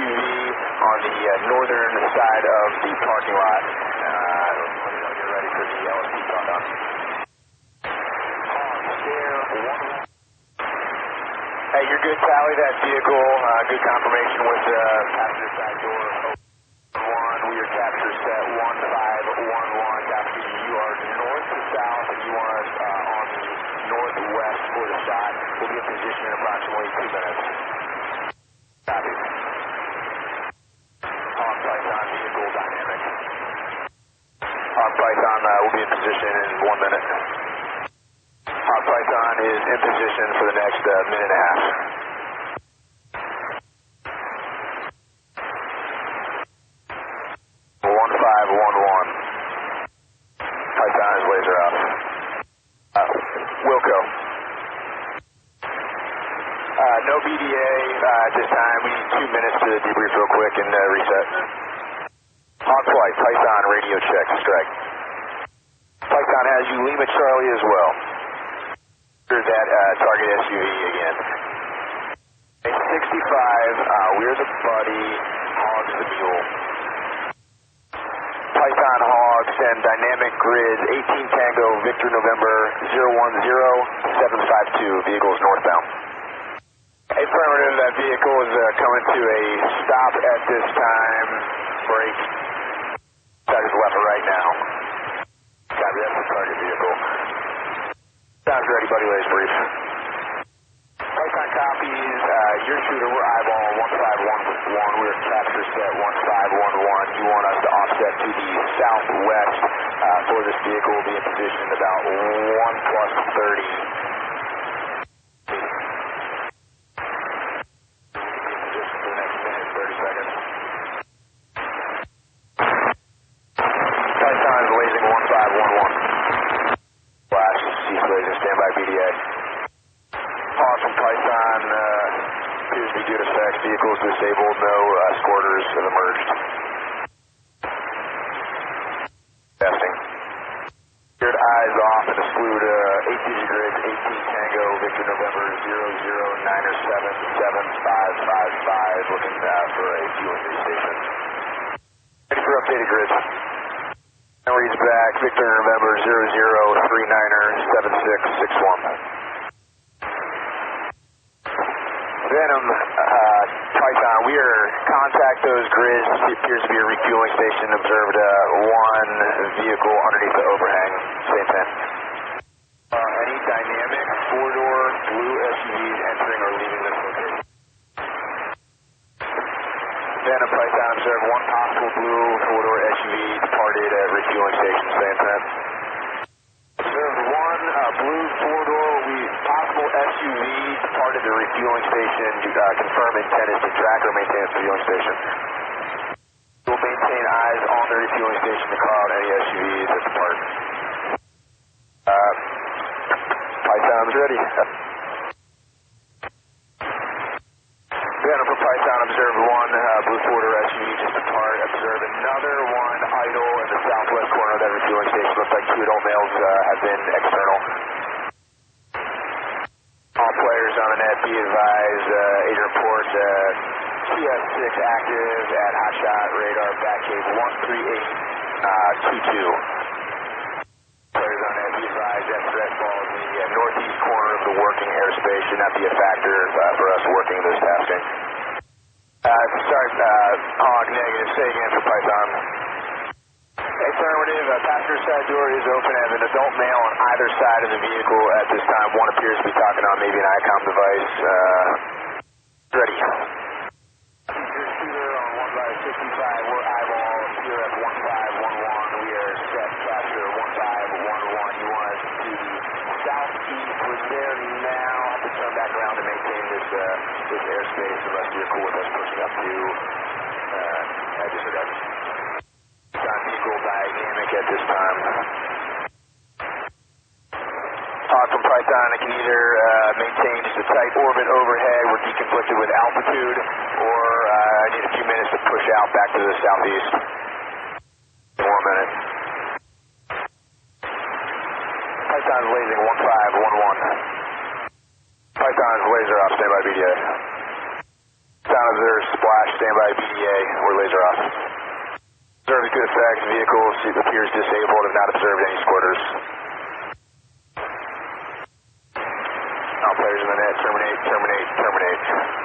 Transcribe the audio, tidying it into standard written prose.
SUV on the northern side of the parking lot. Let me know when you're ready for the LSP countdown. Hey, you're good, Tally. That vehicle, good confirmation with passenger side door open. We are capture set 1511. Copy. You are north to south, and you want us on the northwest for the shot. We'll be in position in approximately 2 minutes. Copy. On Python, vehicle dynamic. On Python, we'll be in position in 1 minute. On Python is in position for the next minute and a half. Python is laser off. Wilco. No BDA at this time. We need 2 minutes to debrief real quick and reset. On flight, Python radio check, strike. Python has you Lima Charlie as well. Here's that target SUV again. A 65, we're the buddy, Hogs the mule. Python Hogs and dynamic grids 18 Tango Victor November 010752, vehicles northbound. Affirmative, that vehicle is coming to a stop at this time. Brake. That is left or right now. Copy, that's the target vehicle. Sounds ready, buddy, latest brief. Python copies, your shooter, we're eyeball 1511. We're capture set 1511. You want us to offset to the southwest for this vehicle. Will be in position about 1 plus 30. Vehicles disabled, no squirters have emerged. Testing. Good eyes off and a salute 8-digit grids, 18 Tango, Victor November 00977555, looking for a fueling station. Ready for updated grids. Now reads back, Victor November 0039er7661. Venom, Python, we are contact those grids. It appears to be a refueling station. Observed one vehicle underneath the overhang. Same thing. Any dynamic four-door blue SUVs entering or leaving this location? Venom, Python, observed one possible blue four-door SUV departed at refueling station. Same thing. Observed one blue four-door possible SUV departed the refueling station. Confirm intent is to track or maintain its refueling station. We'll maintain eyes on the refueling station to call out any SUVs that depart. Python's ready. Venom for Python, observed one blue four-door SUV just depart. Observe another one idle in the southwest corner of that refueling station. Looks like 2 adult males have been external. All players on the net, be advised, agent report, TS6 active at hotshot radar, back cave 13822. Players on net, be advised, that threat falls in the northeast corner of the working airspace. Should not be a factor for us working this tasking. Start, Hog negative, say again for Python. Affirmative, passenger side door is open. As an adult male on either side of the vehicle at this time. One appears to be talking on maybe an ICOM device. Ready. Shooter on 1/65. We're eyeball here at 1511. We are set capture 1511. You want us to the southeast. We're there now. Have to turn back around to maintain this airspace. The rest of your cool with us pushing up to disregard. Equal dynamic at this time. From Python, it can either maintain just a tight orbit overhead, we're deconflicted with altitude, or I need a few minutes to push out back to the southeast. 1 minute. Python's lasing 1511. Python's laser off, standby BDA. Sound observed, splash, standby BDA, we're laser off. Observed good effect, vehicle appears disabled, have not observed any squirters. All players in the net, terminate, terminate, terminate.